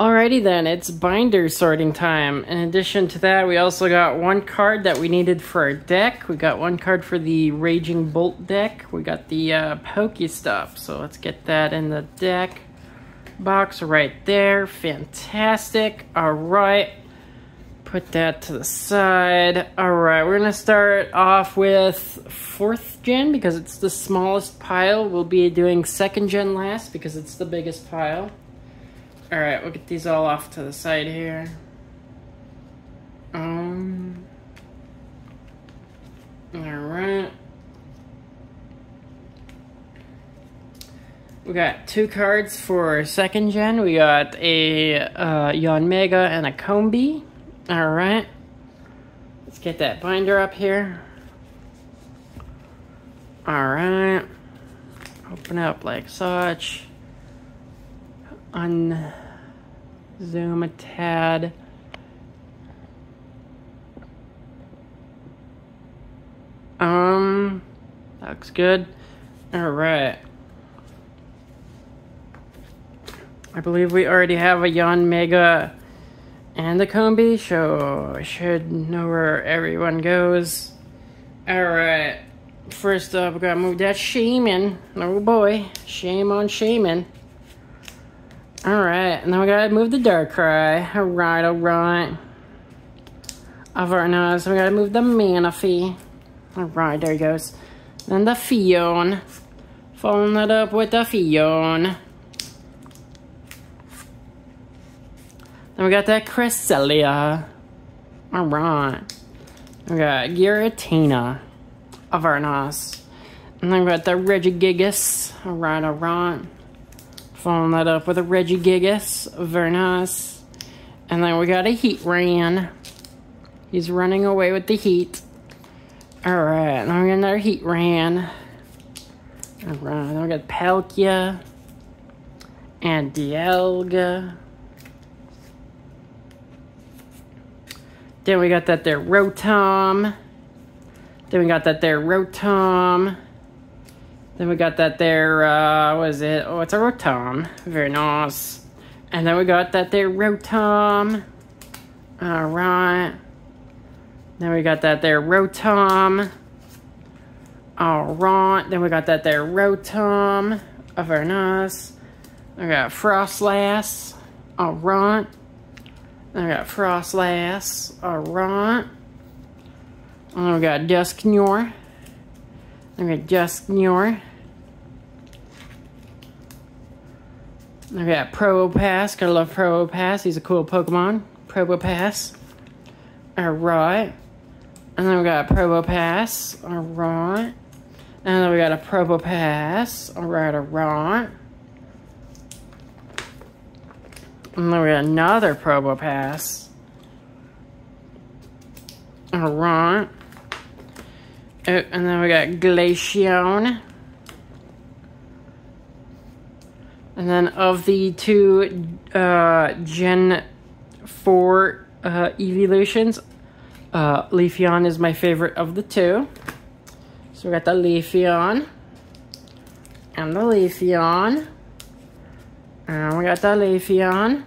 Alrighty then, it's binder sorting time. In addition to that, we also got one card that we needed for our deck. We got one card for the Raging Bolt deck. We got the Pokestop, so let's get that in the deck box right there. Fantastic. Alright, put that to the side. Alright, we're gonna start off with 4th gen because it's the smallest pile. We'll be doing 2nd gen last because it's the biggest pile. Alright, we'll get these all off to the side here. Alright. We got 2 cards for 2nd gen. We got a Yanmega and a Combi. Alright. Let's get that binder up here. Alright. Open up like such. Unzoom a tad. Looks good. Alright. I believe we already have a Yanmega and a Combi, so I should know where everyone goes. Alright. First up, we gotta move that Shaman. Oh boy. Shame on Shaman. Alright, and then we gotta move the Darkrai. Alright. Avarnas, we gotta move the Manaphy. Alright, there he goes. Then the Fion. Following that up with the Fion. Then we got that Cresselia. Alright. We got Giratina. Avarnas. And then we got the Regigigas. Alright. Following that up with a Regigigas, Vernas. And then we got a Heatran. He's running away with the heat. Alright, then we got another Heatran. Alright, then we got Palkia. And Dialga. Then we got that there Rotom. Then we got that there Rotom. Then we got that there, what is it? Oh, it's a Rotom. Very nice. And then we got that there Rotom. Alright. Then we got that there Rotom. Alright. Then we got that there Rotom. Very nice. We got Frostlass. Alright. Then we got Frostlass. Alright. And then we got Dusknoir. Then we got Dusknoir. I got Probopass. Gotta love Probopass. He's a cool Pokemon. Probopass. Alright. And then we got Probopass. Alright. And then we got a Probopass. Alright. And then we got another Probopass. Alright. And then we got Glaceon. And then of the 2 Gen 4 evolutions, Leafeon is my favorite of the 2. So we got the Leafeon. And the Leafeon. And we got the Leafeon.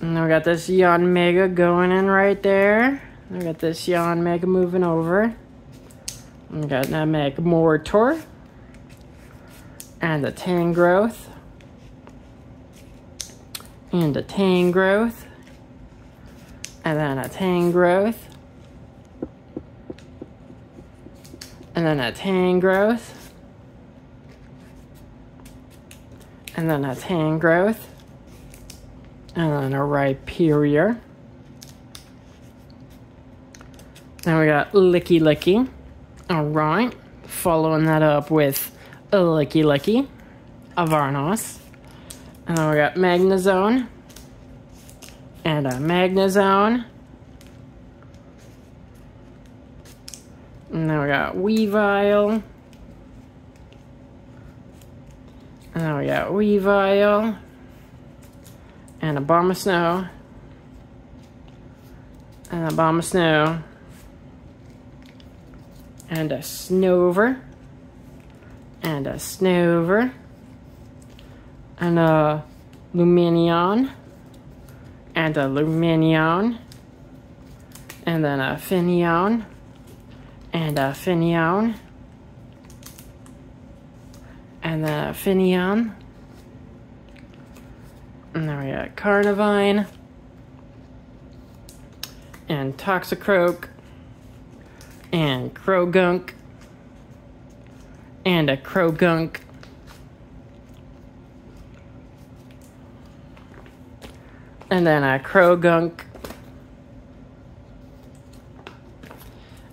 And then we got this Yanmega going in right there. We got this Yanmega moving over. And we got that Magmortar. And a Tangrowth. And a Tangrowth. And then a Tangrowth. And then a Tangrowth. And then a Tangrowth. And then a Rhyperior. Then we got Licky. Alright. Following that up with a Licky. A Varnos. And then we got Magnezone. And a Magnezone. And then we got Weavile. And then we got Weavile. And a Bomb of Snow. And a Bomb of Snow. And a Snover. And a Snover. And a Luminion, and a Luminion, and then a Finion, and a Finion, and then a Finion, and then we got Carnivine, and Toxicroak, and Crogunk, and a Crogunk, and then a Crogunk,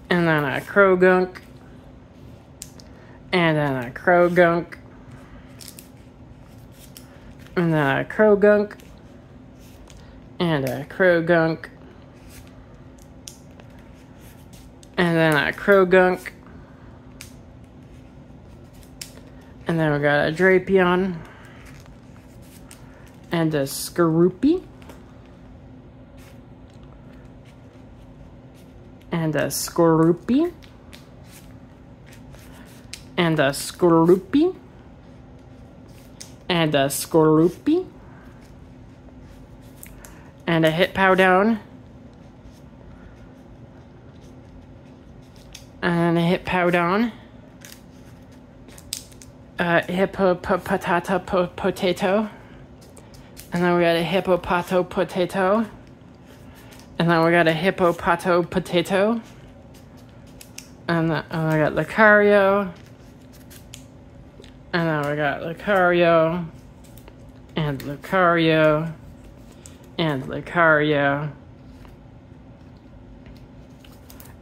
and then a Crogunk, and then a Crogunk, and then a Crogunk, and a Crogunk, and then a Crogunk, and then we got a Drapion, and a Skorupi, and a Skorupi, and a Skorupi, and a Skorupi, and a Hitpowdown, and a Hitpowdown, Potato, and then we got a Potato, and then we got a Potato, and then I got Lucario, and then we got Lucario, and Lucario, and Lucario,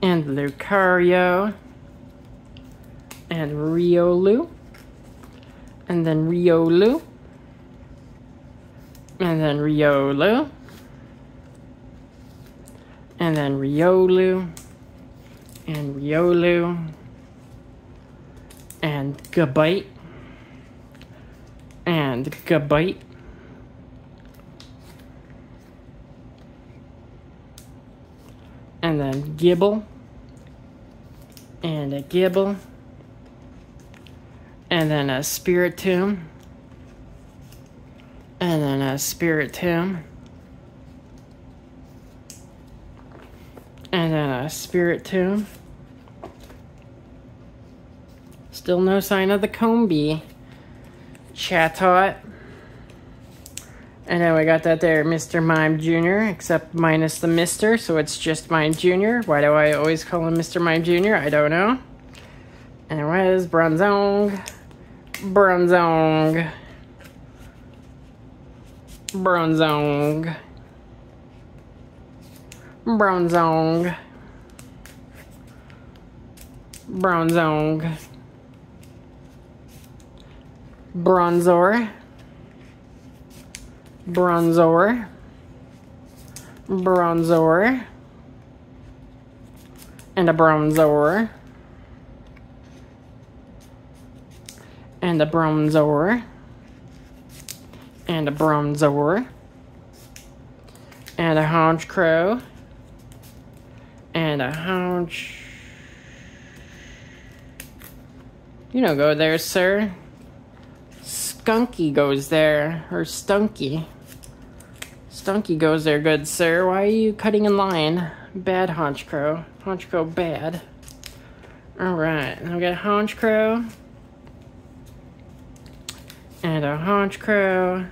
and Lucario, and Riolu, and then Riolu, and then Riolu, and then Riolu, and Riolu, and Gabite, and Gabite, and then Gibble, and a Gibble, and then a Spiritomb, and then a Spiritomb, and then a Spiritomb. Still no sign of the Combee. Chatot. And then we got that there, Mr. Mime Jr., except minus the Mr., so it's just Mime Jr. Why do I always call him Mr. Mime Jr.? I don't know. And it was Bronzong, Bronzong, Bronzong, Bronzong, Bronzong, Bronzor, Bronzor, Bronzor, and a Bronzor, and a Bronzor, and a Bronzor, and a Honchkrow, and a Honch. You don't go there, sir. Skunky goes there, or Stunky. Stunky goes there, good sir. Why are you cutting in line? Bad Honchkrow. Honchkrow bad. Alright, now we got a Honchkrow. And a Honchkrow.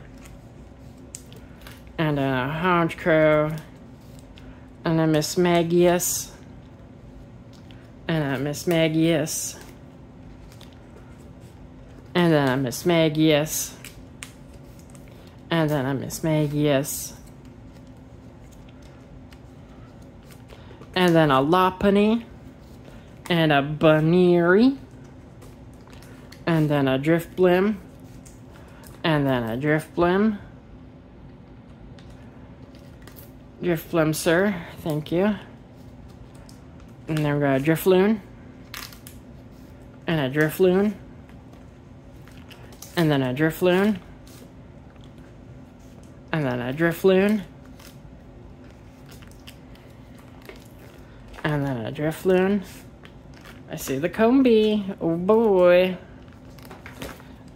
And a Honchkrow. And a Mismagius. And a Mismagius. And then a Mismagius. And then a Mismagius. And then a Lopunny. And a Baneri. And then a Driftblim. And then a Driftblim. Driftblim, sir. Thank you. And then we got a Drifloon. And a Drifloon. And then a Drifloon. And then a Drifloon. And then a Drifloon. I see the Combee. Oh boy.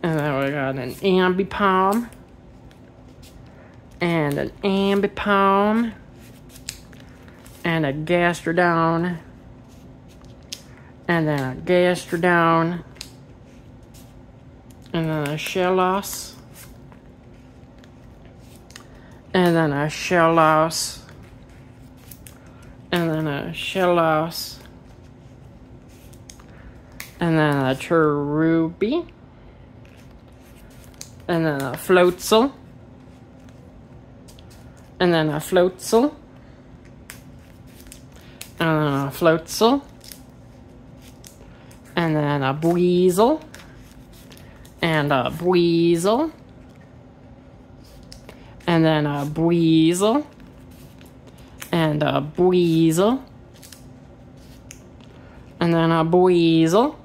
And then we got an Ambipom. and an ambipalm, and a gastrodon, and then a gastrodon, and then a shellos, and then a shellos, and then a shellos, and then a cherubi, and then a floatzel, and then a floatzel, and then a floatzel, and then a buizel, and a buizel, and then a buizel, and a buizel, and then a buizel,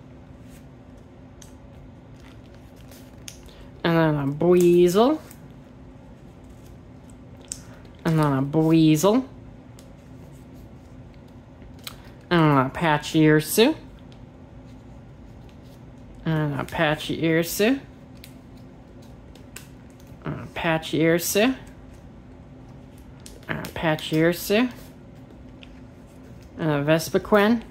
and then a buizel, and then a buizel, and a patchy ursu, and a patchy ursu, and a patchy ursu, and a patchy ursu, and a vespiquen,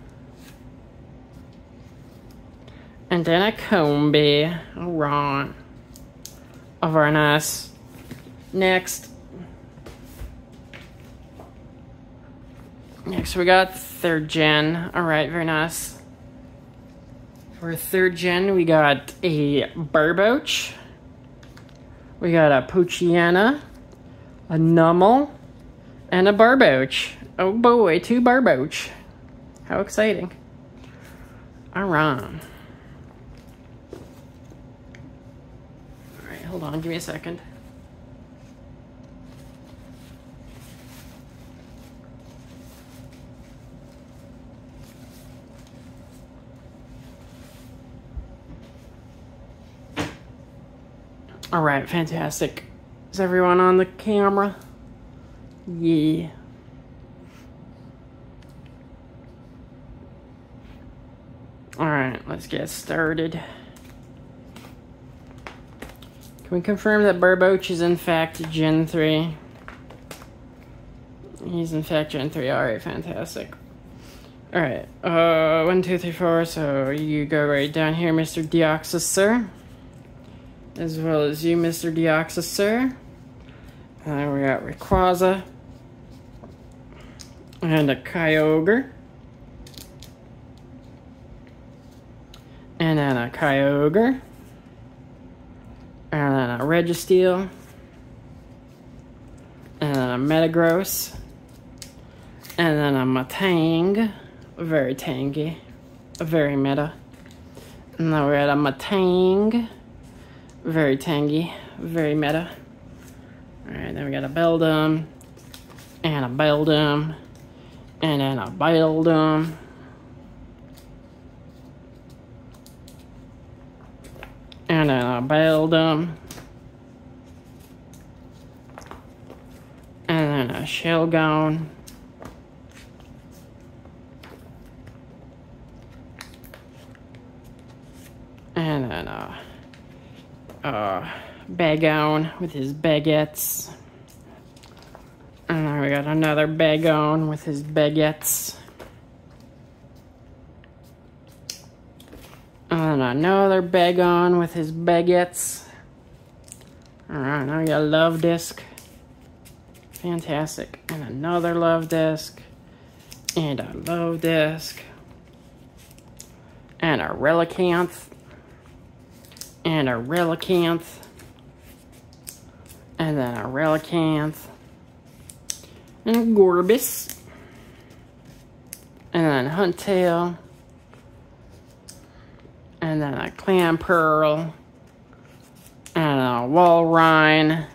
and then a combi. Alright. Oh, very nice. Next we got 3rd gen. Alright, very nice. For 3rd gen, we got a Barboach, we got a Poochyena, a Nummel, and a Barboach. Oh boy, 2 Barboach. How exciting. Alright. Alright, hold on, give me a second. Alright, fantastic. Is everyone on the camera? Yeah. Alright, let's get started. Can we confirm that Barboach is in fact Gen 3? He's in fact Gen 3. Alright, fantastic. Alright, 1, 2, 3, 4. So you go right down here, Mr. Deoxys, sir. As well as you, Mr. Deoxys, sir. We got Rayquaza. And a Kyogre. And then a Kyogre. And then a Registeel. And then a Metagross. And then a Matang. Very tangy. Very meta. And then we got a Matang. Very tangy. Very meta. Alright, then we got a Beldum. And a Beldum. And then a Beldum. And then a Beldum. And then a Shelgon. And then a Bagon with his baguettes. And then we got another Bagon with his baguettes. And then another Bagon with his baguettes. Alright, now we got a Love Disc. Fantastic. And another Love Disc. And a Love Disc. And a Relicanth. And a Relicanth. And then a Relicanth. And a Gorbis. And then Huntail. And then a Clamperl. And a Walrein.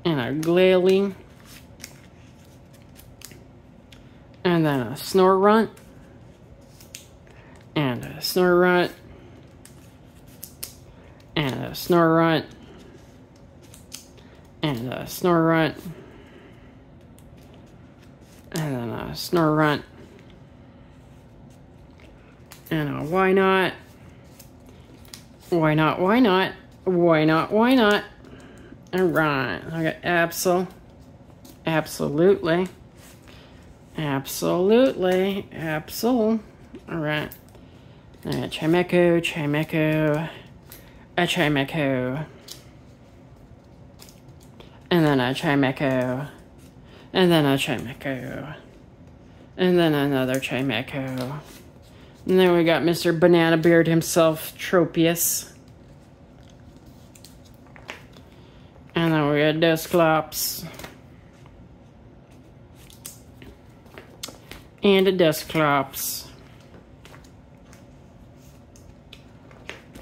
And a Glalie. And then a Snorunt. And a Snorunt. And a Snorunt. And a Snorunt. And then a Snorunt. And a Why Not. Why Not, Why Not. Why Not, Why Not. All right, I got Absol. Absolutely. Absolutely. Absol. All right. Chimeco, Chimeco, a Chimeco. And then a Chimeco. And then a Chimeco. And then another Chimeco. And then we got Mr. Banana Beard himself, Tropius. And then we got Dusclops. And a Dusclops.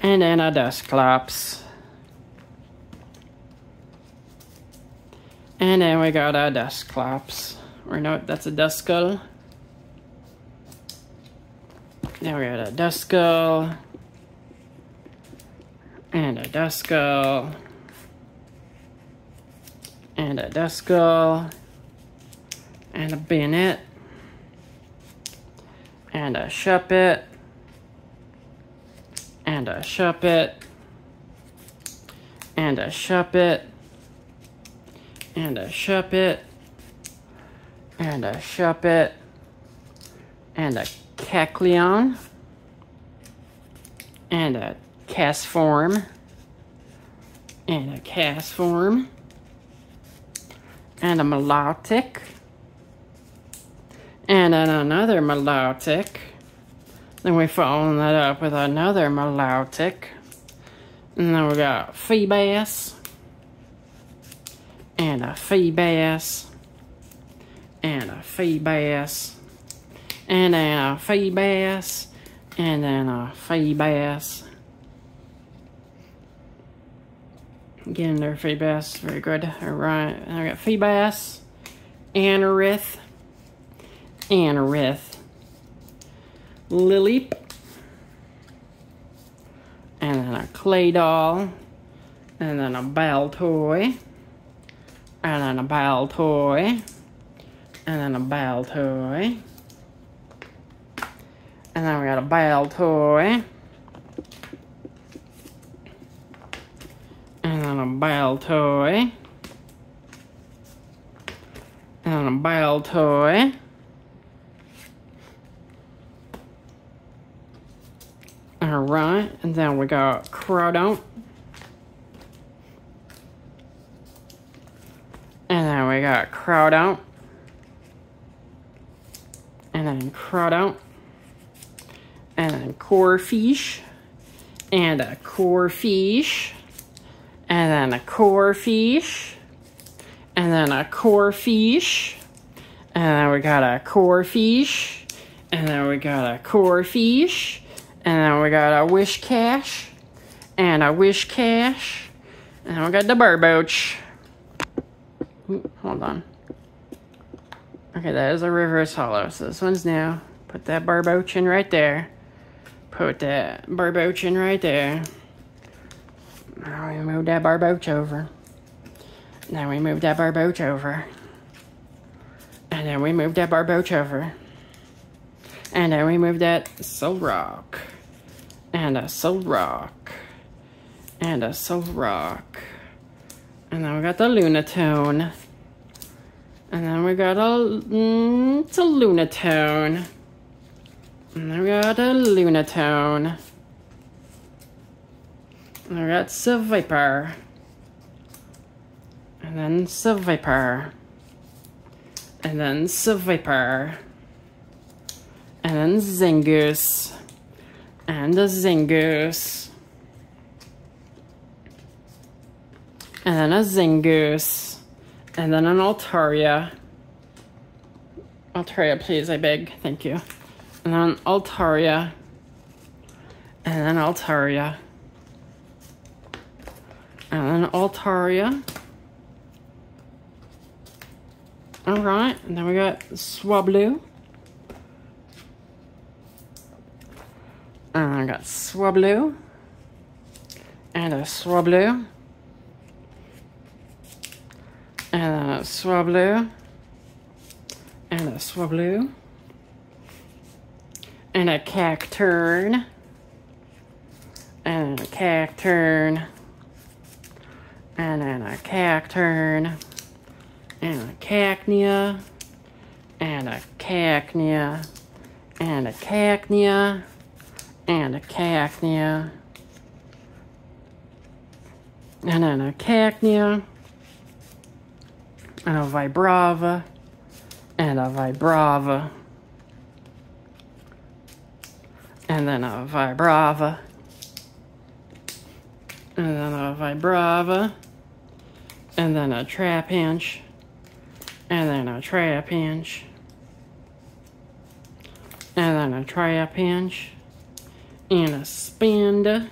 And then a Dusclops. And then we got a Dusclops. Or no, that's a Duskull. Then we got a Duskull. And a Duskull. And a Duskull. And a Bennett. And a Shuppet. And a Shuppet. And a Shuppet. And a Shuppet. And a Shuppet. And a Kecleon. And a Castform. And a Castform. And a Melodic. And then another Melodic. Then we follow that up with another Melodic. And then we got Feebas. And a Feebas. And a Feebas. And then a Feebas. And then a Feebas. Again, they're Feebas. Very good. Alright. And I got Feebas. Anorith. Anorith. Lily. And then a Claydol. And then a Baltoy. And then a Baltoy. And then a Baltoy. And then we got a Baltoy. And then a Baltoy. And then a Baltoy. Alright, and then we got Crawdont. And then we got Crawdont. And then Crawdont. And then Corfish. And a Corfish. And then a Corfish. And then a Corfish. And then we got a Corfish. And then we got a Corfish. And then we got a Wishcash. And a Wishcash. And then we got the Barboach. Ooh, hold on. Okay, that is a reverse hollow. So this one's new. Put that Barboach in right there. Put that Barboach in right there. Now we move that Barboach over. Now we move that Barboach over. And then we move that Barboach over. And then we move that Solrock. And a Solrock. And a Solrock. And then we got the Lunatone. And then we got it's a Lunatone. And then we got a Lunatone. And we got Seviper. And then Seviper. And then Seviper. And then Zingoose. And a Zingoose. And then a Zingoose. And then an Altaria. Altaria, please, I beg. Thank you. And then Altaria. And then Altaria. And then Altaria. Alright, and then we got Swablu. And I got Swablu. And a Swablu. And a Swablu. And a Swablu. And a Cacturn. And a Cacturn. and then a cacturn, and a cacnea, and a cacnea, and a cacnea, and a cacnea, and then a cacnea, and a vibrava, and a vibrava, and then a vibrava, and then a vibrava, and then a trapinch, and then a trapinch, and then a trapinch, and a spinda,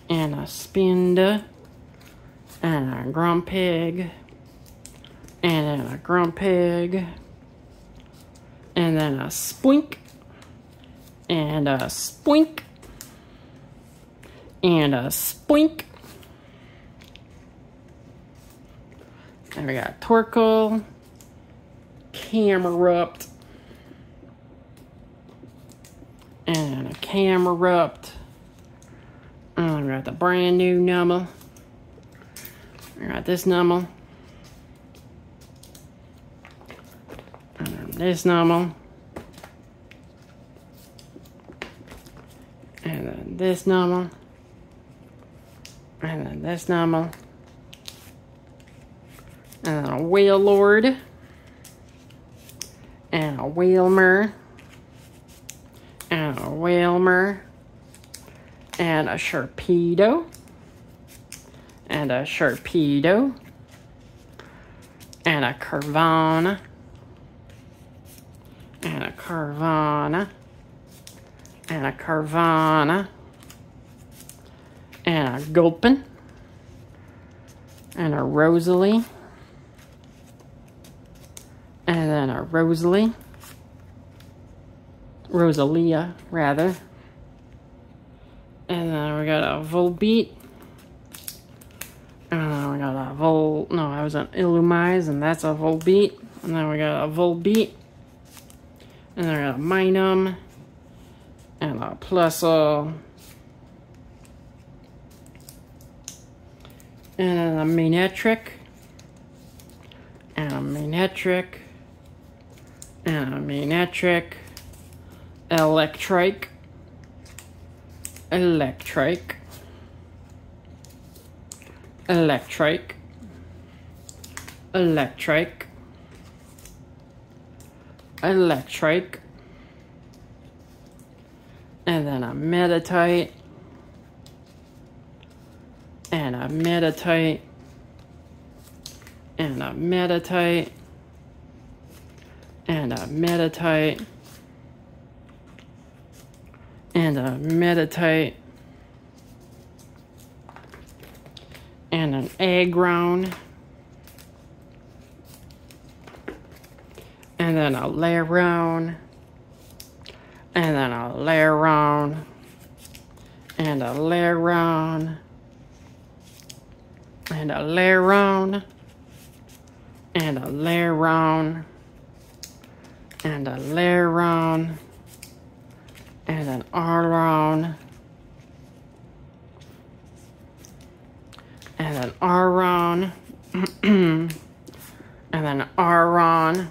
and a spinda, and a grumpig, and then a grumpig, and then a spoink, and a spoink, and a spoink. And we got Torkoal, Camerupt, and a Camerupt. And we got the brand new Numel. We got this Numel. And then this Numel. And then this Numel. And then this Numel. And then a Wailord. And a Wailmer. And a Wailmer. And a Sharpedo. And a Sharpedo. And a Carvana. And a Carvana. And a Carvana. And a Gulpin. And a Rosalie. And then a Rosalie. Rosalia, rather. And then we got a Volbeat. And then we got a no, I was an Illumise, and that's a Volbeat. And then we got a Volbeat. And then we got a Minun. And a Plusle. And then a Manectric. And a Manectric. And a Manectric. Electrike. Electrike. Electrike. Electrike. Electrike. And then a Meditite. And a Meditite. And a Meditite. And a Meditite. And a Meditite. And an Aggron. And then a Lairon. And then a Lairon. And a Lairon. And a Lairon. And a Lairon. And a Lairon. And an Arlon. And an Aron. And then Aron.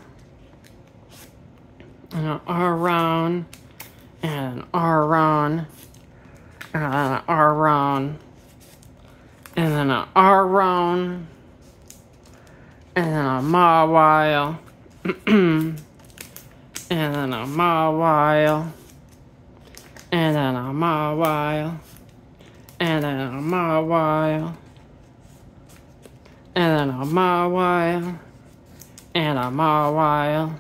And an Aron. And an Aron. And an Aron. And then an Aron. And then a Mawile. And then a Mawile. And then a Mawile. And then a Mawile. And then a Mawile. And a Mawile.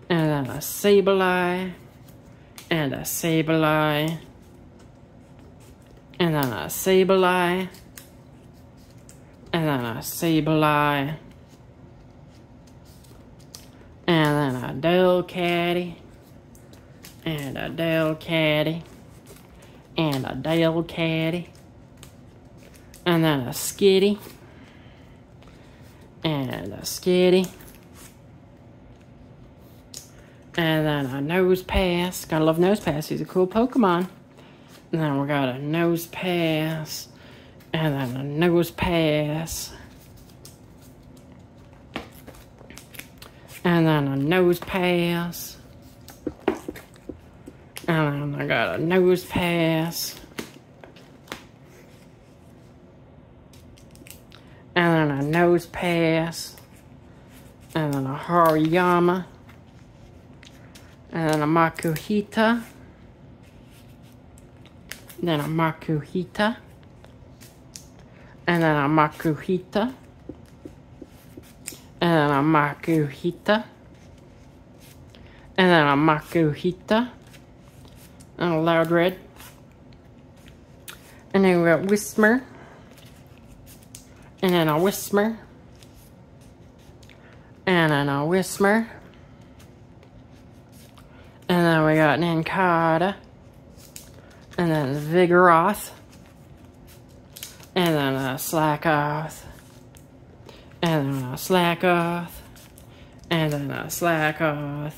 And then a Sableye. And a Sableye. And then a Sableye. And then a Sableye. And then a Delcatty. And a Delcatty. And a Delcatty. And then a Skitty. And a Skitty. And then a Nosepass. Gotta love Nosepass. He's a cool Pokemon. And then we got a nose pass. And then a nose pass. And then a nose pass. And then I got a nose pass. And then a nose pass. And then a Hariyama. And then a Makuhita. Then a Makuhita. And then a Makuhita. And then a Makuhita. And then a Makuhita. And a Loud Red. And then we got Whismer. And then a Whismer. And then a Whismer. And then we got Nankada. And then Vigoroth. And then a Slackoth. And then a Slackoth. And then a Slackoth.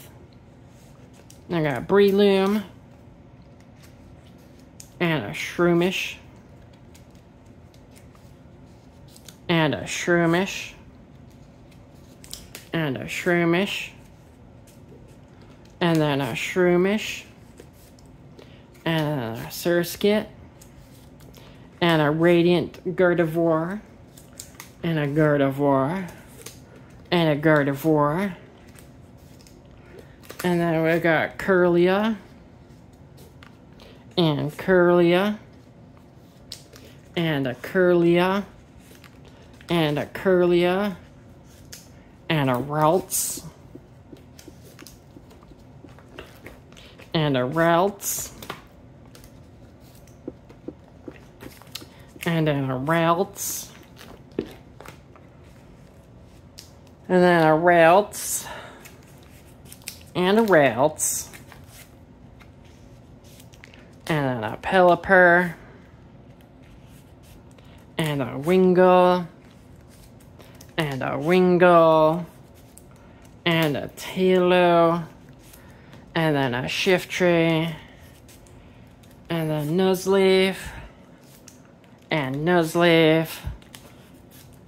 I got Breloom. And a Shroomish. And a Shroomish. And a Shroomish. And then a Shroomish. And a Surskit. And a Radiant Gardevoir. And a Gardevoir. And a Gardevoir. And then we got Curlia. And Curlia. And a Curlia. And a Curlia. And a Ralts. And a Ralts. And then a Ralts. And then a Ralts. And a Ralts. And then a Pelipper. And a Wingull. And a Wingull. And a Tilo. And then a Shiftry. And then Nuzleaf. And Nuzleaf.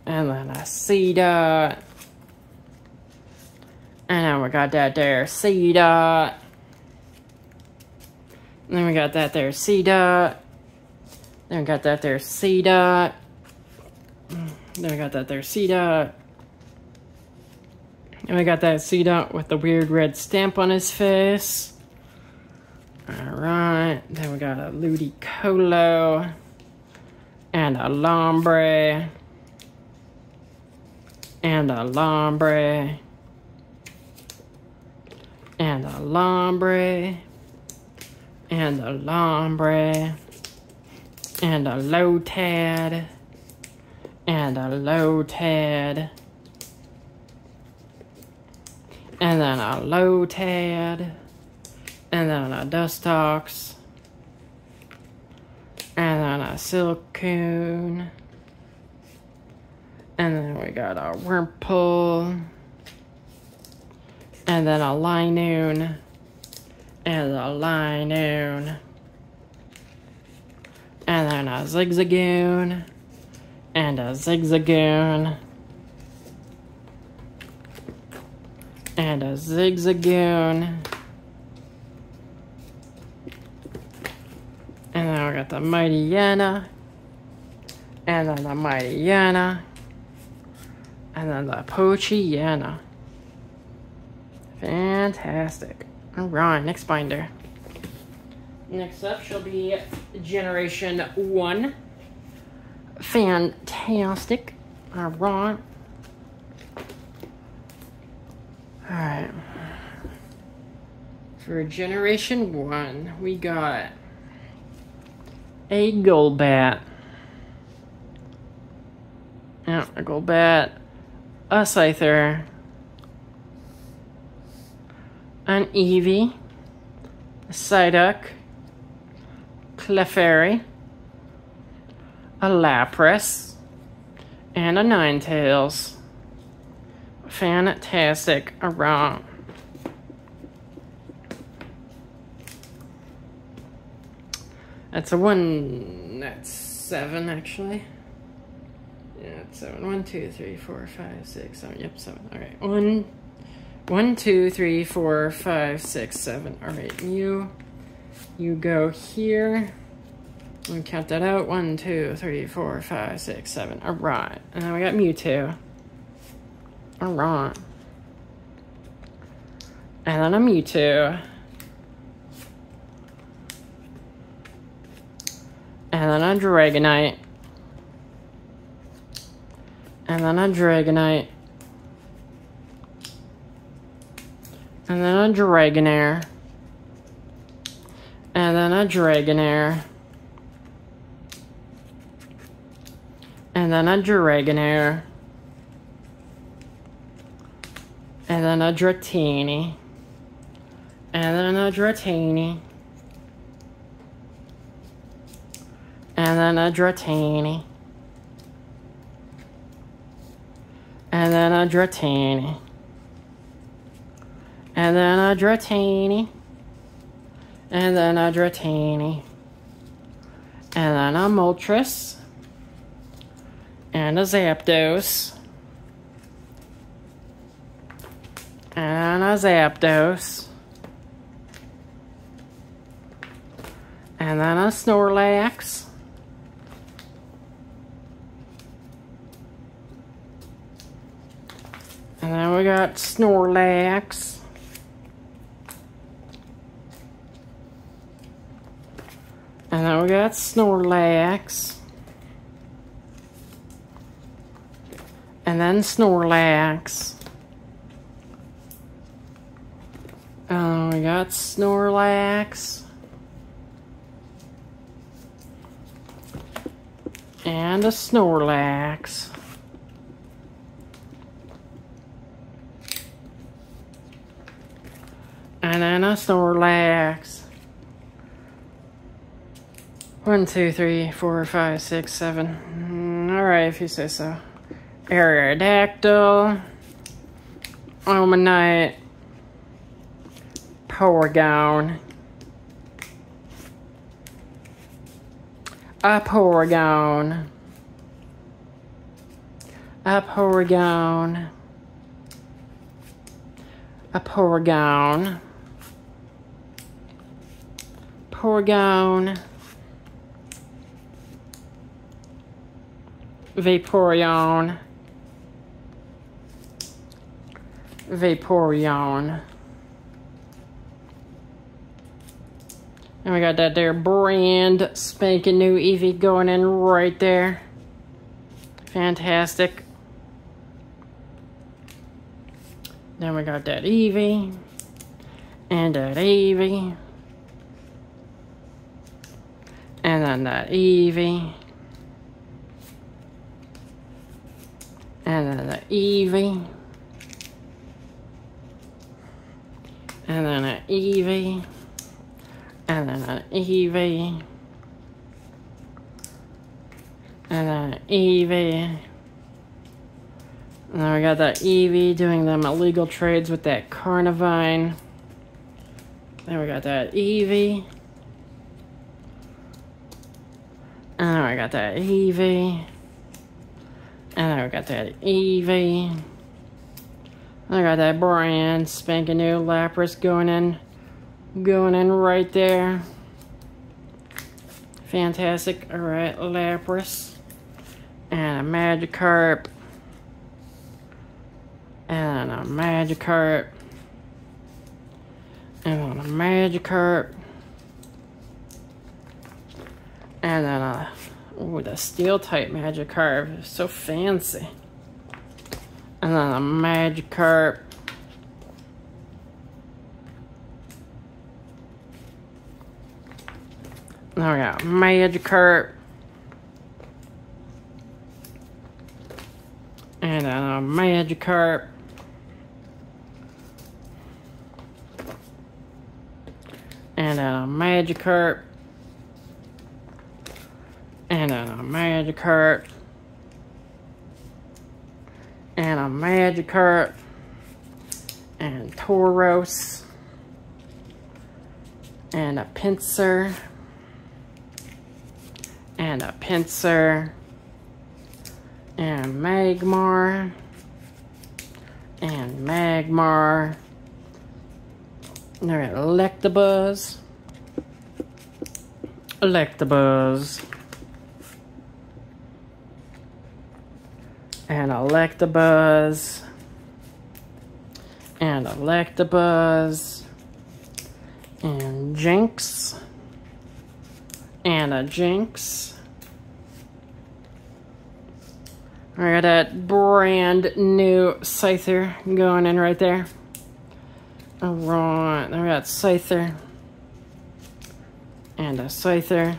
And then a Seedot. And then we got that there Seedot. And then we got that there Seedot. Then we got that there Seedot. Then we got that there Seedot. And we got that Seedot with the weird red stamp on his face. Alright. Then we got a Ludicolo. And a Lombre. And a Lombre. And a Lombre. And a Lombre. And a Lotad. And a Lotad. And then a Lotad. And then a Dustox. And then a Silcoon. And then we got a Wurmple. And then a Linoon. And a Linoon. And then a Zigzagoon. And a Zigzagoon. And a Zigzagoon. And then we got the Mighty Yana. And then the Mighty Yana. And then the Poochyena. Fantastic. Alright, next binder. Next up shall be Generation 1. Fantastic. Alright. Alright. For Generation 1, we got a Golbat. Yeah, a Golbat. A Scyther. An Eevee. A Psyduck. Clefairy. A Lapras. And a Ninetales. Fantastic. Alright. That's a 1. That's 7 actually. Yeah, it's 7. 1, 2, 3, 4, 5, 6, 7. Yep, 7. All right. 1, 2, 3, 4, 5, 6, 7. All right, you go here. And count that out. 1, 2, 3, 4, 5, 6, 7. All right. And then we got Mewtwo. All right. And then a Mewtwo. And then a Dragonite. And then a Dragonite. And then a Dragonair. And then a Dragonair. And then a Dragonair. And then a Dratini. And then a Dratini. And then a Dratini. And then a Dratini. And then a Dratini. And then a Dratini. And then a Moltres. And a Zapdos. And a Zapdos. And then a Snorlax. And then we got Snorlax. And then we got Snorlax. And then Snorlax. And we got Snorlax. And a Snorlax. And then a Snorlax. 1, 2, 3, 4, 5, 6, 7. Alright, if you say so. Aerodactyl. Omanite. Porygon. A Porygon. A Porygon. A Porygon. Porygon. Vaporeon. Vaporeon. And we got that there brand spanking new Eevee going in right there. Fantastic. Then we got that Eevee. And that Eevee. And then that Eevee. And then the Eevee. And then an Eevee. And then an Eevee. And then an Eevee. And then we got that Eevee doing them illegal trades with that Carnivine. Then we got that Eevee. And then we got that Eevee. And then we got that Eevee. I got that brand spanking new Lapras going in right there. Fantastic. Alright, Lapras. And a Magikarp. And a Magikarp. And a Magikarp. And then a... Ooh, the steel type Magikarp. So fancy. And then a Magikarp. Now we got Magikarp. And then a Magikarp. And then a Magikarp. And then a Magikarp. And a Magikarp. And Tauros. And a Pinsir. and a Pinsir, and Magmar, and Magmar. Alright, Electabuzz, Electabuzz, and Electabuzz, and Electabuzz, and Jinx, and a Jinx. I got that brand new Scyther going in right there. Alright, then we got Scyther, and a Scyther,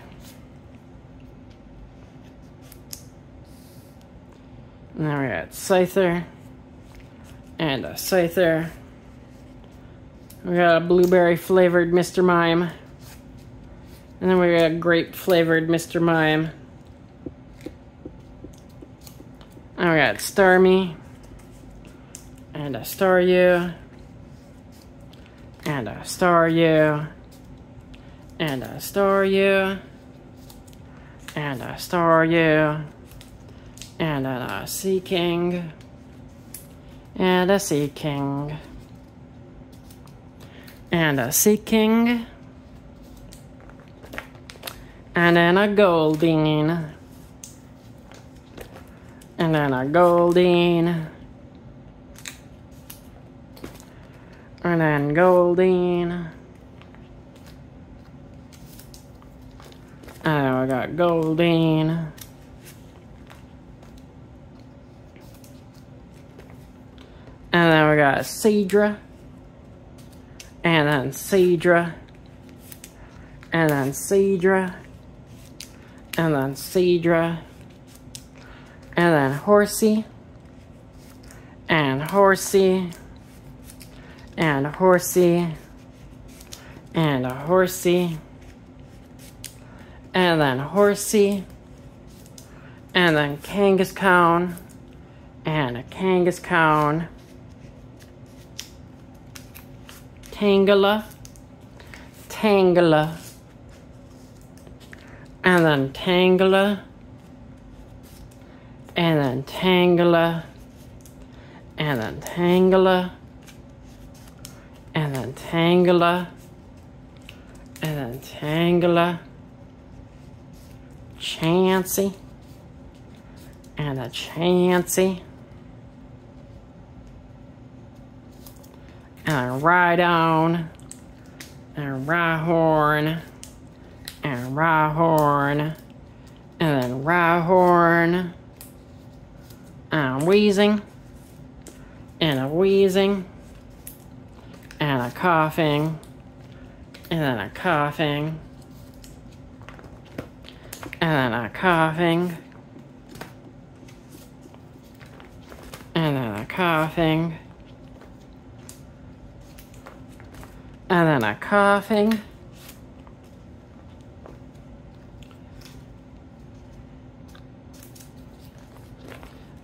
and then we got Scyther, and a Scyther. We got a blueberry flavored Mr. Mime, and then we got a grape flavored Mr. Mime. And we got Starmie, and a Staryu, and a Staryu, and a Staryu, and a Staryu, and a Seaking, and a Seaking, and a Seaking, and then a Goldeen, and then a Goldeen, and then Goldeen, and then we got Goldeen, and then we got Seadra, and then Seadra, and then Seadra, and then Seadra, and then Horsey, and Horsey, and Horsey, and a Horsey, and then Horsey, and then Kangaskhan, and a Kangaskhan, Tangela, Tangela, and then Tangela, and then Tangela, and then Tangela, and then Tangela, and then Tangela, Chansey, and a Chansey, and a Rhydon, and a Rhyhorn, and a Rhyhorn, and then Rhyhorn, and a Wheezing, and a Wheezing, and a Coughing, and then a Coughing, and then a Coughing, and then a Coughing, and then a Coughing,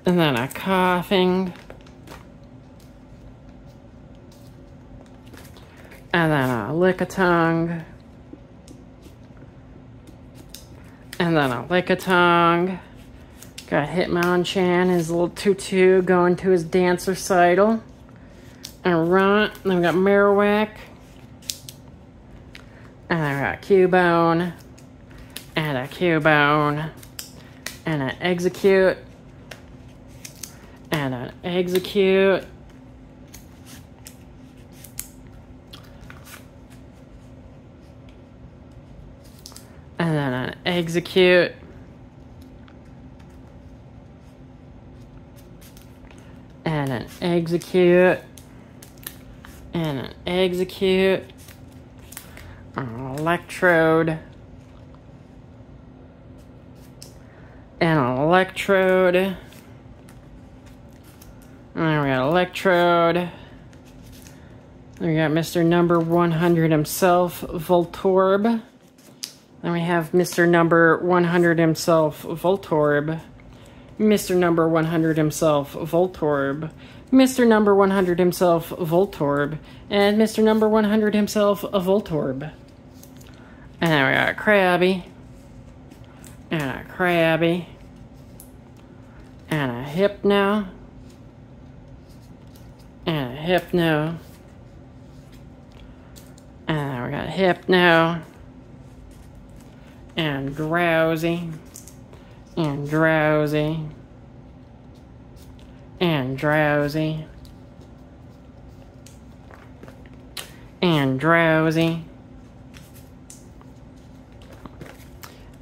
and then a Coughing, and then a Lickitung, and then a Lickitung. Got Hitmonchan, his little tutu going to his dance recital. And Runt, then we got Marowak, and then we got Cubone, and a Cubone, and an Execute, and an Execute, and then an Execute, and an Execute, and an Execute, an Electrode, and an Electrode, and then we got Electrode, then we got Mr. Number 100 himself, Voltorb. Then we have Mr. Number 100 himself, Voltorb. Mr. Number 100 himself, Voltorb. Mr. Number 100 himself, Voltorb. And Mr. Number 100 himself, Voltorb. And then we got Krabby. and a crabby, and a hypno, and a hypno, and we got hypno, and drowsy, and drowsy, and drowsy, and drowsy,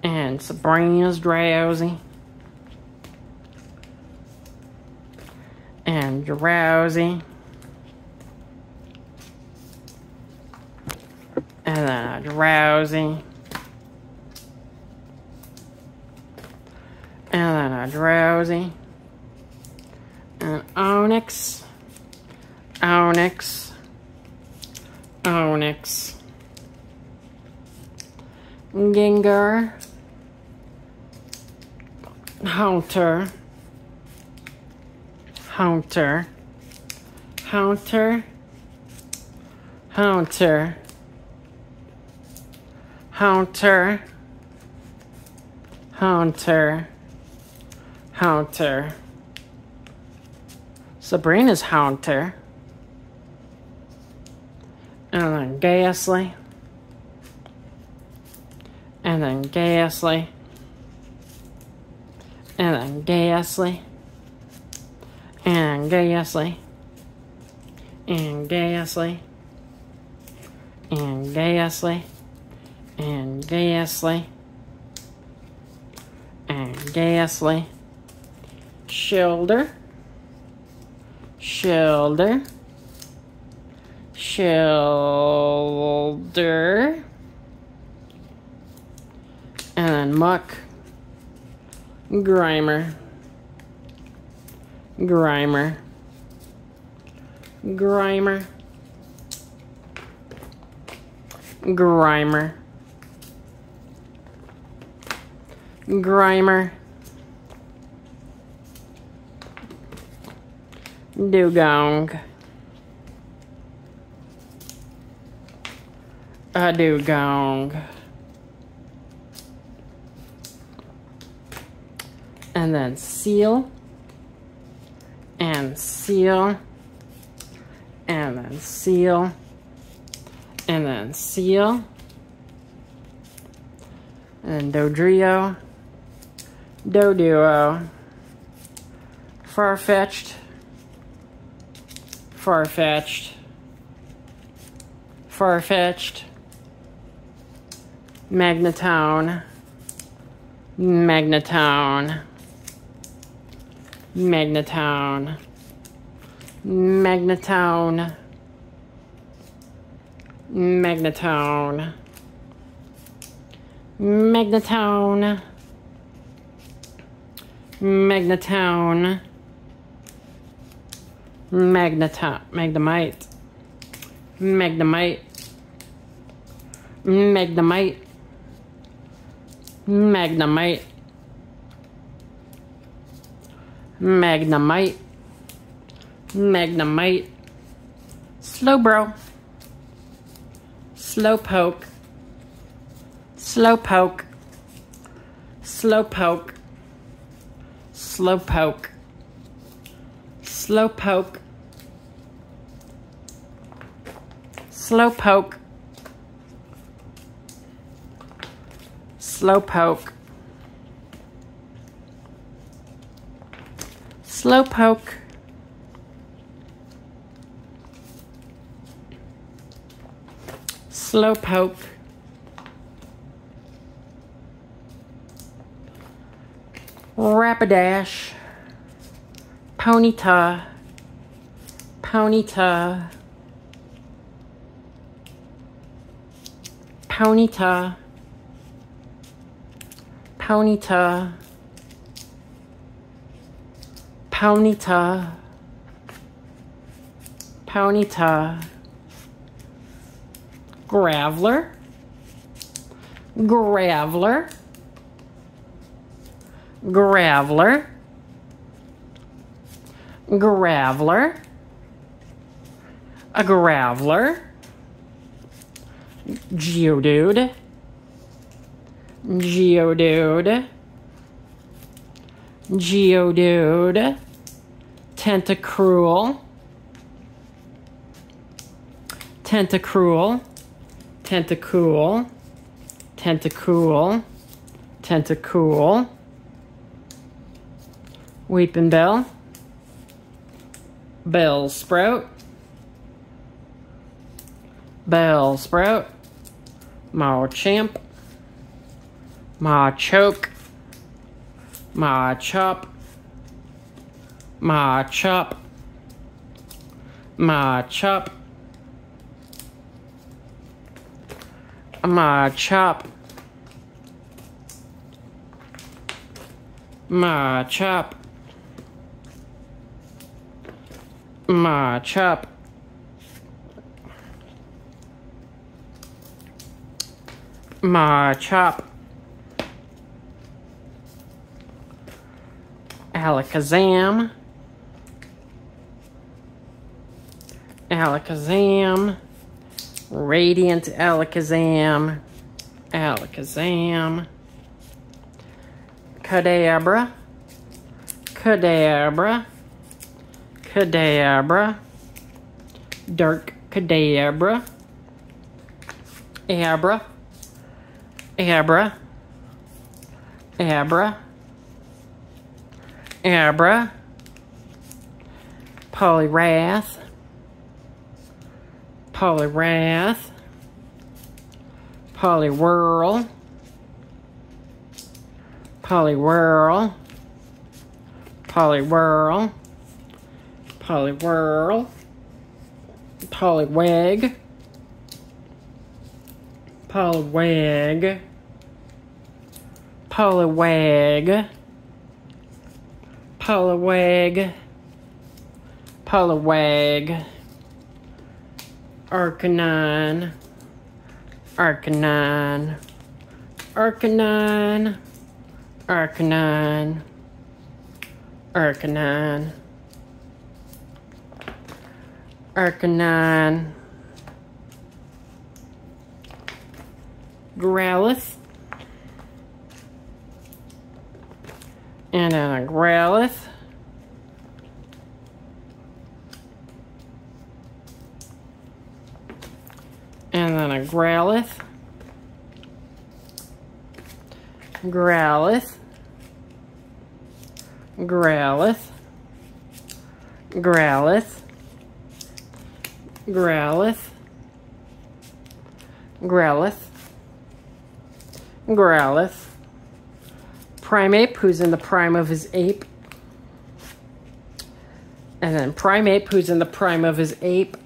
and Sabrina's drowsy, and drowsy, and then a drowsy, and then a drowsy, and onyx, onyx, onyx, Gengar, Haunter, Haunter, Haunter, Haunter, Haunter, Haunter, Haunter, Sabrina's Haunter, and then Ghastly, and then Ghastly, and then Ghastly, and Ghastly, and Ghastly, and Ghastly, and Ghastly, and Ghastly, Shoulder, Shoulder, Shoulder, and then Muck, Grimer, Grimer, Grimer, Grimer, Grimer, Dugong, a Dugong, and then Seal, and Seal, and then Seal, and then Seal, and Dodrio, Doduo, Farfetch'd, Farfetch'd, Farfetch'd, Magnetone, Magnetone, Magnetone, Magnetone, Magnetone, Magnetone, Magnetone, Magnetone, Magnemite, Magnemite, Magnemite, Magnemite, Magnemite, Magnemite, Slowbro, Slowpoke, Slowpoke, Slowpoke, Slowpoke, Slowpoke, Slowpoke, Slowpoke, Slowpoke, Slowpoke, Rapidash, Ponyta, Ponyta, Ponyta, Ponyta, Ponyta, Ponyta, Graveler, Graveler, Graveler, Graveler, a Graveler, Geodude, Geodude, Geodude, Tentacruel, Tentacruel, Tentacool, Tentacool, Tentacool, Weeping Bell, Bellsprout, Bellsprout, Machamp, Machoke, Machop, Machop, Machop, Machop, Machop, Machop, Machop, Alakazam, Alakazam, Radiant Alakazam, Alakazam, Kadabra, Kadabra, Kadabra, Dark Kadabra, Abra, Abra, Abra, Abra, Poliwrath, Poliwrath, Poliwhirl, Poliwhirl, Poliwhirl, Poliwhirl, Poliwag, Poliwag, Poliwag, Poliwag, Poliwag, Arcanine, Arcanine, Arcanine, Arcanine, Arcanine, Arcanine, Growlithe, and then a Growlithe, and then a Growlithe, Growlithe, Growlithe, Growlithe, Growlithe, Growlithe, Growlithe, Primeape, who's in the prime of his ape, and then Primeape, who's in the prime of his ape,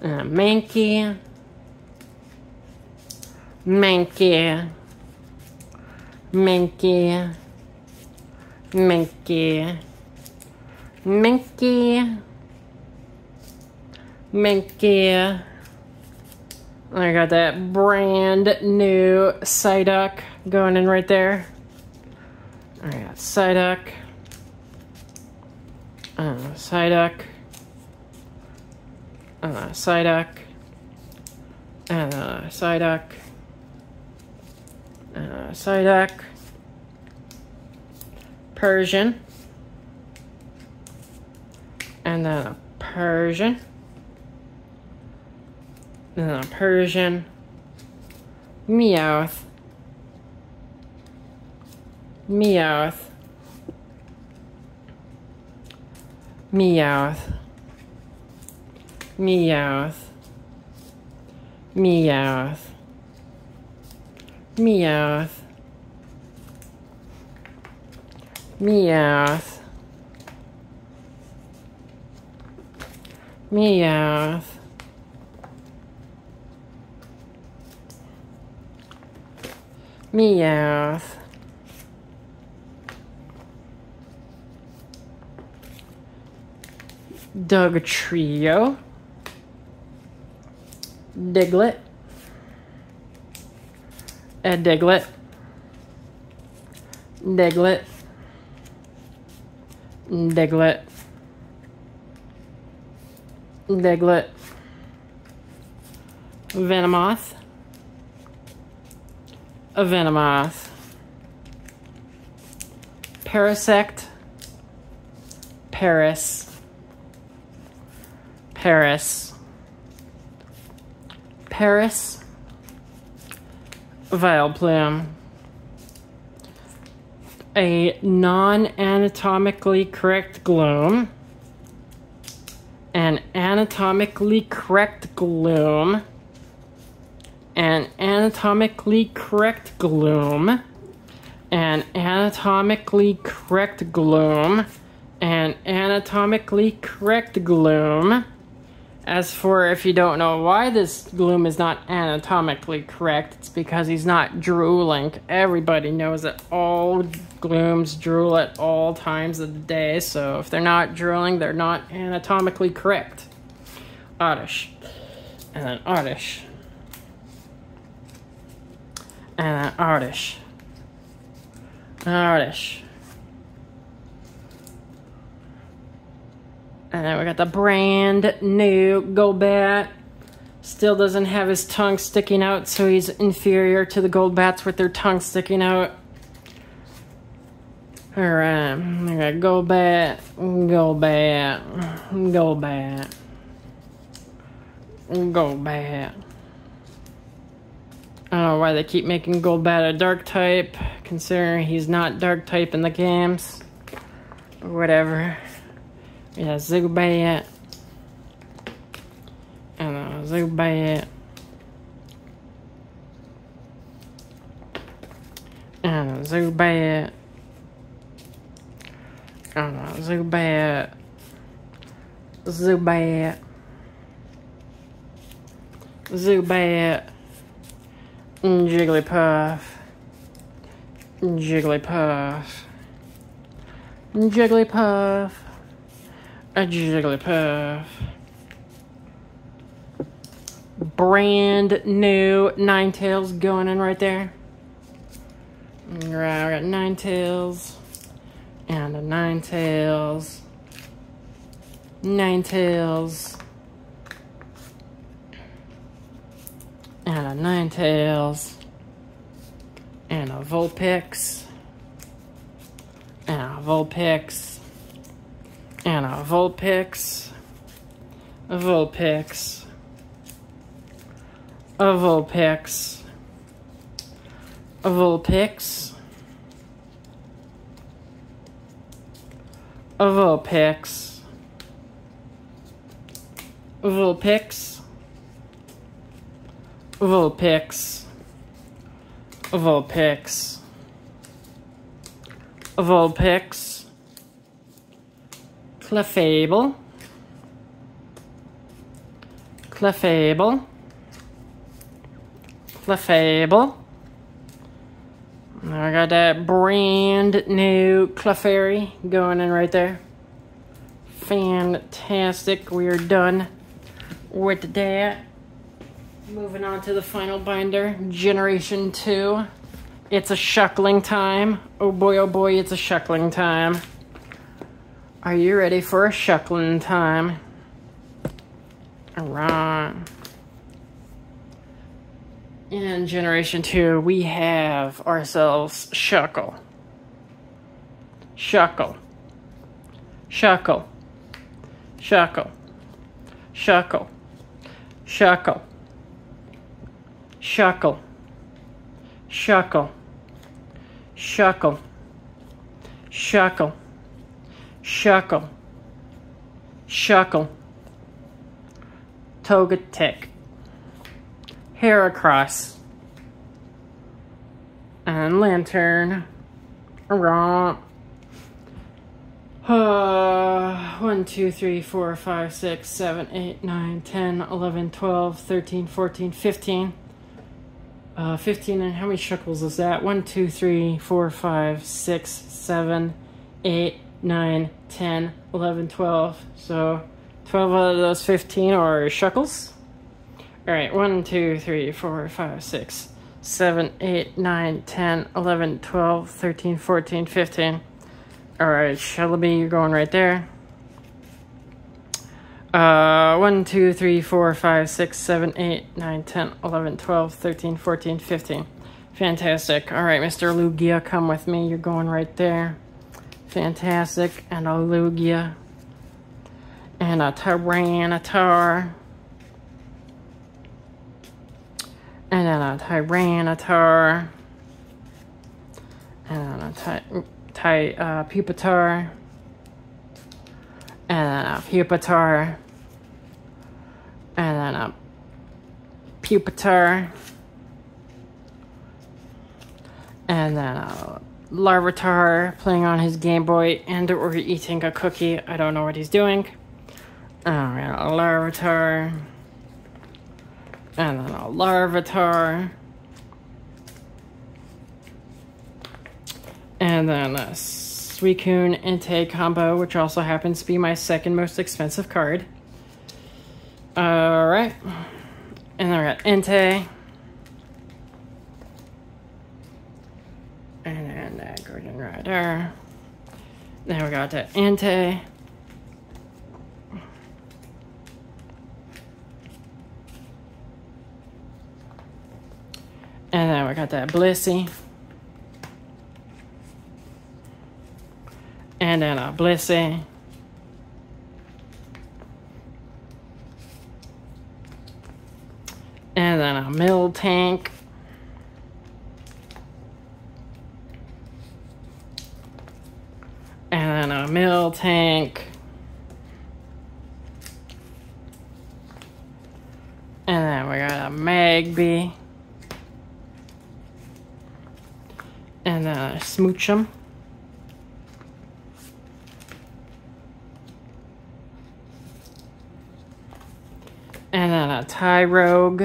Mankey, Mankey, Mankey, Mankey, Mankey, Mankey. I got that brand new Psyduck going in right there. I got Psyduck, Psyduck, Psyduck, and Psyduck, Psyduck, Persian, and then a Persian, and then a Persian, Meowth, Meowth, Meowth, Meowth, Meowth, Meowth, Meowth, Meowth, Meowth, Dugtrio, Diglett, a Diglett, Diglett, Diglett, Diglett, Venomoth, a Venomoth, Parasect, Paris, Paris, Paris, Vileplume. A non-anatomically correct Gloom, an anatomically correct Gloom, an anatomically correct Gloom, an anatomically correct Gloom, an anatomically correct Gloom. As for if you don't know why this Gloom is not anatomically correct, it's because he's not drooling. Everybody knows that all Glooms drool at all times of the day, so if they're not drooling, they're not anatomically correct. Oddish. And then Oddish. And then Oddish. Oddish. And then we got the brand new Golbat. Still doesn't have his tongue sticking out, so he's inferior to the Golbats with their tongue sticking out. Alright, we got Golbat, Golbat, Golbat, Golbat. I don't know why they keep making Golbat a dark type, considering he's not dark type in the games. Or whatever. Yeah, Zubat. And Zubat. And Zubat. And Zubat. Zubat. Zubat. Jigglypuff. Jigglypuff. Jigglypuff. A Jigglypuff. Brand new Ninetales going in right there. Right, we got Ninetales. And a Ninetales. Ninetales. And a Ninetales. And a Vulpix. And a Vulpix. And a Vulpix. A Vulpix. A Vulpix. A Vulpix. A Vulpix. A Vulpix. A Vulpix. A Vulpix. A Vulpix. Clefable. Clefable. Clefable. I got that brand new Clefairy going in right there. Fantastic. We are done with that. Moving on to the final binder, Generation 2. It's a Shuckling time. Oh boy, it's a Shuckling time. Are you ready for a Shuckling time? Alright. In Generation 2, we have ourselves Shuckle. Shuckle. Shuckle. Shuckle. Shuckle. Shuckle. Shuckle. Shuckle. Shuckle. Shuckle. Shuckle. Shuckle. Togetic. Heracross. And Lantern. Romp. 1, 2, 3, 4, 5, 6, 7, 8, 9, 10, 11, 12, 13, 14, 15. 15, and how many Shuckles is that? 1, 2, 3, 4, 5, 6, 7, 8, 9, 10, 11, 12. So 12 out of those 15 are Shuckles. Alright, 1, 2, 3, 4, 5, 6, 7, 8, 9, 10, 11, 12, 13, 14, 15. Alright, Shullaby, you're going right there. 1, 2, 3, 4, 5, 6, 7, 8, 9, 10, 11, 12, 13, 14, 15. Fantastic. Alright, Mr. Lugia, come with me. You're going right there. fantastic, and a Lugia, and a Tyranitar, and then a Tyranitar, and then a Pupitar, and then a Pupitar, and then a Pupitar, and then a Larvitar playing on his Game Boy and or eating a cookie. I don't know what he's doing. Alright, a Larvitar, and then a Larvitar, and then a Suicune Entei combo, which also happens to be my second most expensive card. Alright, and then we got Entei, and then that Golden Rider. Then we got the Entei, and then we got that Blissey, and then a Blissey, and then a Miltank, and then a Miltank, and then we got a Magby, and then a Smoochum, and then a Tyrogue,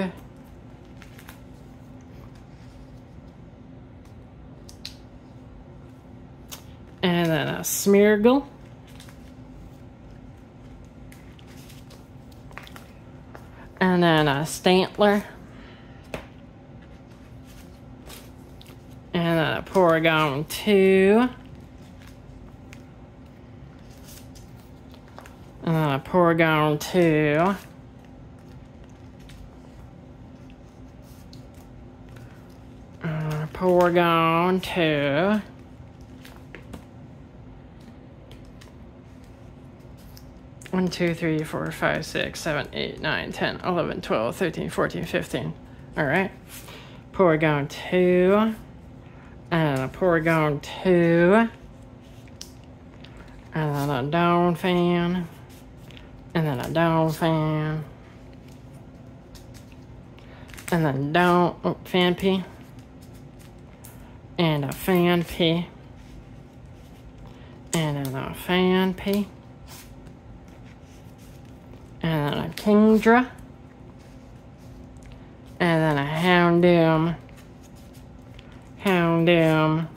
and then a Smeargle, and then a Stantler, and then a Porygon 2, and then a Porygon 2, Porygon 2, One, 2, 3, 4, 5, 6, 7, 8, 9, 10, 11, 12, 13, 14, 15. Alright. Porygon 2. And a Porygon 2. And then a Donphan. And then a Donphan. And then Phanpy. And a Phanpy. And then a Phanpy. And then a Kingdra, and then a Houndoom, Houndoom,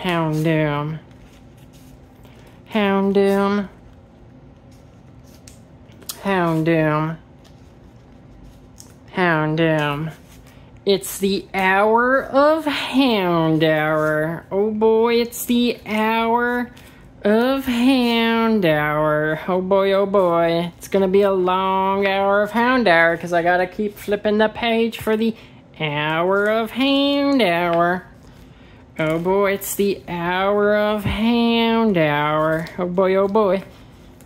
Houndoom, Houndoom, Houndoom, Houndoom. It's the hour of Houndour. Oh boy, it's the hour of Houndour. Oh boy, it's gonna be a long hour of Houndour because I gotta keep flipping the page for the hour of Houndour. Oh boy, it's the hour of Houndour. Oh boy,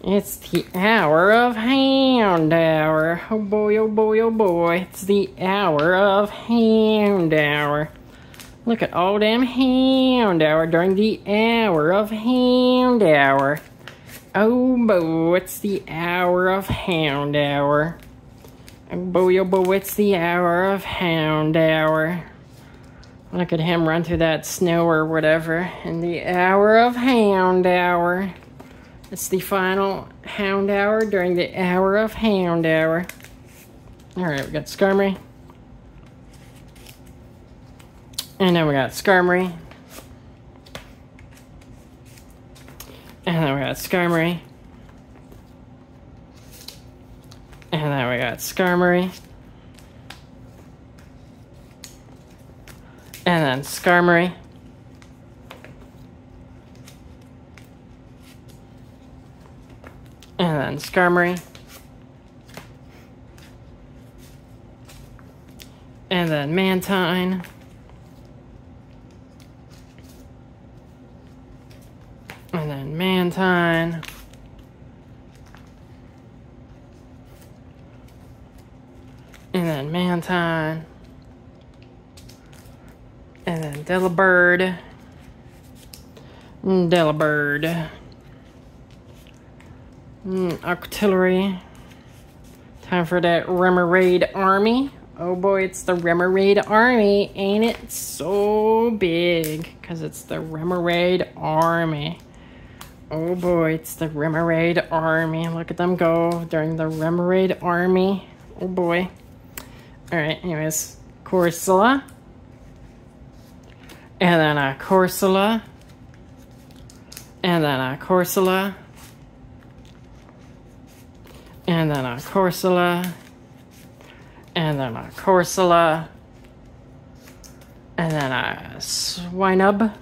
it's the hour of Houndour. Oh boy, it's the hour of Houndour. Look at all them Houndour during the hour of Houndour. Oh boy, it's the hour of Houndour. Oh boy, it's the hour of Houndour. Look at him run through that snow or whatever in the hour of Houndour. It's the final Houndour during the hour of Houndour. Alright, we got Skarmory. And then we got Skarmory. And then we got Skarmory. And then we got Skarmory. And then Skarmory. And then Skarmory. And then Mantine. And then Mantine. And then Mantine. And then Delibird. Delibird. Artillery. Time for that Remoraid Army. Oh boy, it's the Remoraid Army. Ain't it so big? Because it's the Remoraid Army. Oh boy, it's the Remoraid Army. Look at them go during the Remoraid Army. Oh boy. Alright, anyways. Corsola. And then a Corsola. And then a Corsola. And then a Corsola. And then a Corsola. And then a Swinub.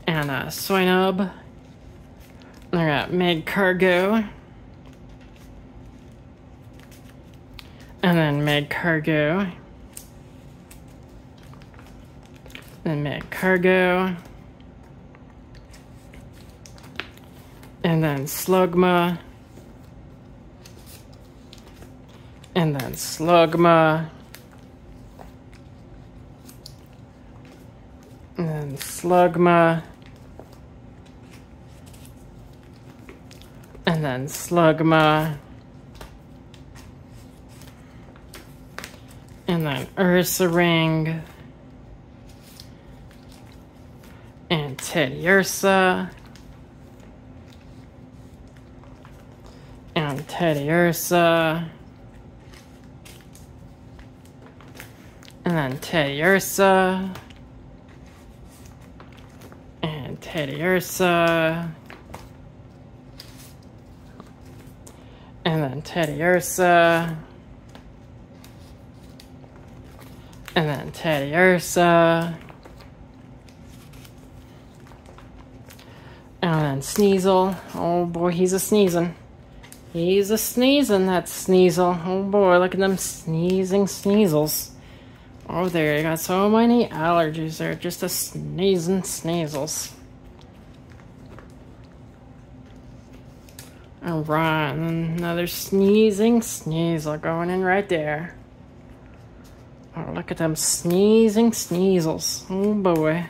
And a Swinub. I got Magcargo. And then Magcargo. Then Magcargo. And then Slugma. And then Slugma. And then Slugma. And then Slugma. And then Ursaring. And Teddiursa. And Teddiursa. And then Teddiursa. And Teddiursa. And then Teddiursa. And then Teddiursa. And then Sneasel. Oh boy, he's a sneezing. He's a sneezing, that Sneasel. Oh boy, look at them sneezing Sneasels. Oh, there, you got so many allergies there. Just a sneezing Sneasels. Alright, and another sneezing Sneasel going in right there. Oh, look at them sneezing Sneasels. Oh boy.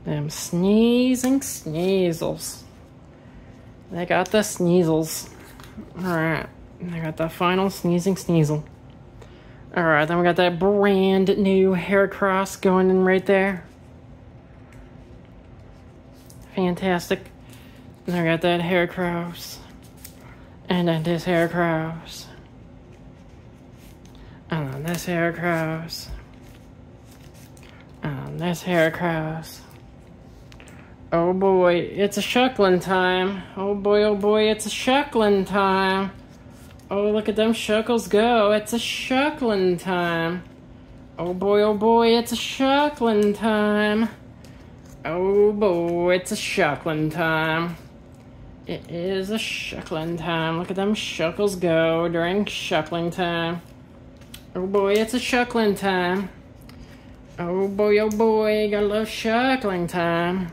Them sneezing Sneasels. They got the Sneasels. Alright, I got the final sneezing Sneasel. Alright, then we got that brand new Heracross going in right there. Fantastic. And I got that Heracross. And then this Heracross. And then this Heracross. And then this Heracross. Oh boy, it's a Shuckling time. Oh boy, it's a Shuckling time. Oh, look at them Shuckles go. It's a Shuckling time. Oh boy, it's a Shuckling time. Oh boy, it's a Shuckling time. It is a Shuckling time. Look at them Shuckles go during Shuckling time. Oh boy, it's a Shuckling time. Oh boy, gotta love Shuckling time.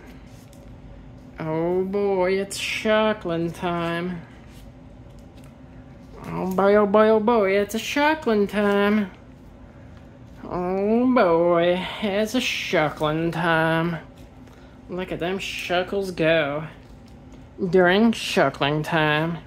Oh boy, it's Shuckling time. Oh boy, it's a Shuckling time. Oh boy, it's a Shuckling time. Look at them Shuckles go during Shuckling time.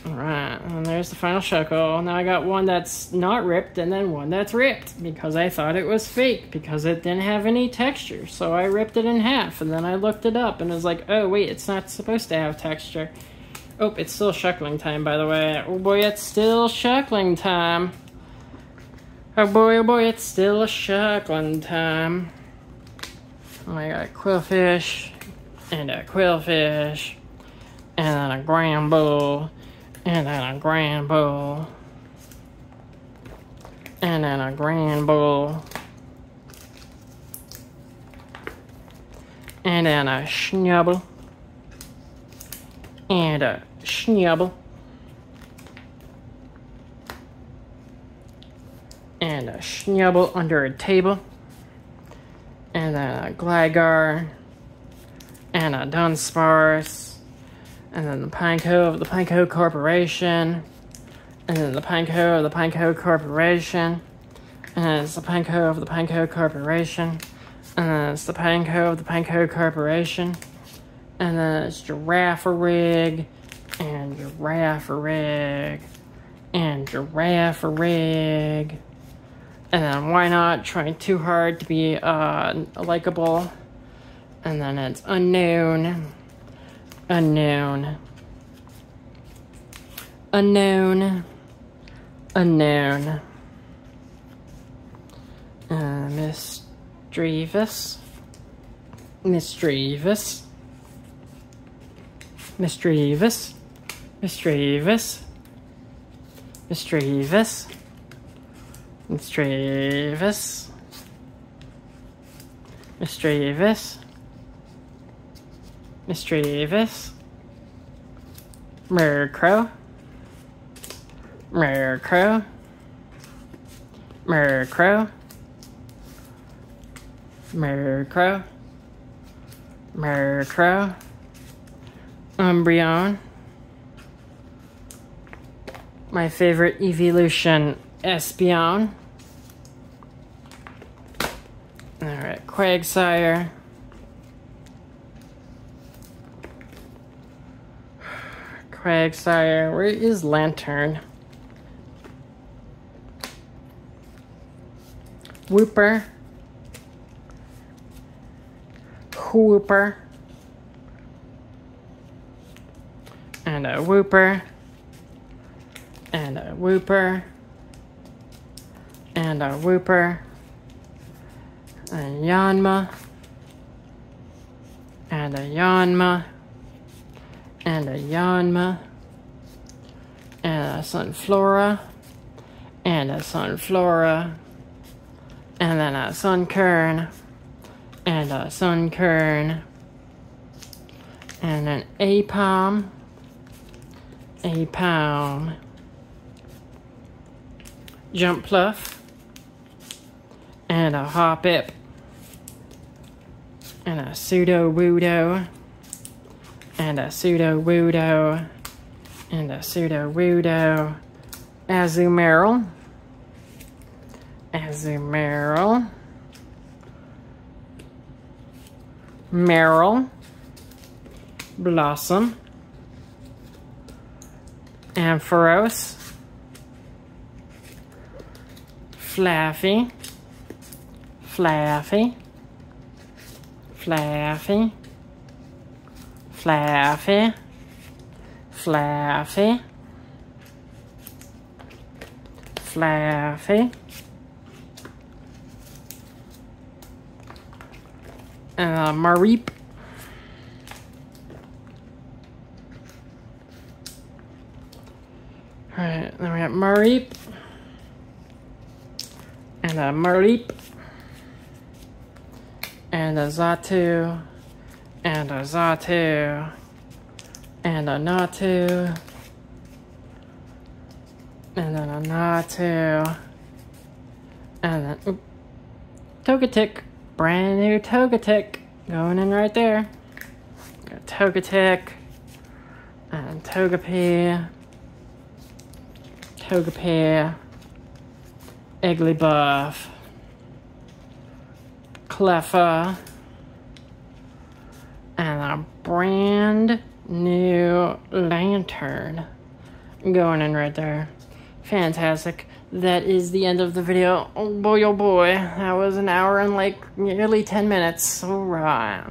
Alright, and there's the final Shuckle. Now I got one that's not ripped and then one that's ripped because I thought it was fake because it didn't have any texture. So I ripped it in half and then I looked it up and it was like, oh wait, it's not supposed to have texture. Oh, it's still Shuckling time, by the way. Oh boy, it's still Shuckling time. Oh boy, it's still a Shuckling time. Oh, I got a Quillfish and a Quillfish and then a Granbull. And then a Granbull. And then a Granbull. And then a Schnubble. And a Schnubble. And a Schnubble under a table. And then a Gligar. and a Dunsparce, and then the Pineco of the Pineco Corporation, and then the Pineco of the Pineco Corporation, and then it's the Pineco of the Pineco Corporation, and then it's the Pineco of the Pineco Corporation, and then it's Giraffe-a-rig, and Giraffe-a-rig, and Giraffe-a-rig, and then why not trying too hard to be likable, and then it's Unknown, Unknown, Unknown, Unknown, Mischievous, Mischievous, Mischievous, Mischievous, Mischievous, Mischievous, Mischievous, Mischievous, Murkrow, Murkrow, Murkrow, Murkrow, Murkrow, Umbreon, my favorite evolution, Espeon. Alright, Quagsire, Quagsire, where is Lantern? Wooper, Wooper, and a Wooper, and a Wooper, and a Wooper, and Yanma, and a Yanma, and a Yanma, and a Sunflora, and a Sunflora, and then a Sunkern, and a Sunkern, and an Apom, Apom, Jumpluff, and a Hoppip, and a Sudowoodo, and a Sudowoodo, and a Sudowoodo, Azumarill, Azumarill, Marill, Blossom, Ampharos, Flaffy, Flaffy, Flaffy, Flaffy, Flaffy, Flaffy, Mareep, alright, then we got Mareep, and a Mareep, and a Xatu, and a Xatu, and a Natu, and then a Natu, and then Togetic, brand new Togetic, going in right there. Got Togetic, and Togepi, Togepi, Igglybuff, Cleffa, and a brand new Lantern going in right there. Fantastic. That is the end of the video. Oh boy, that was an hour and like nearly 10 minutes. Alright.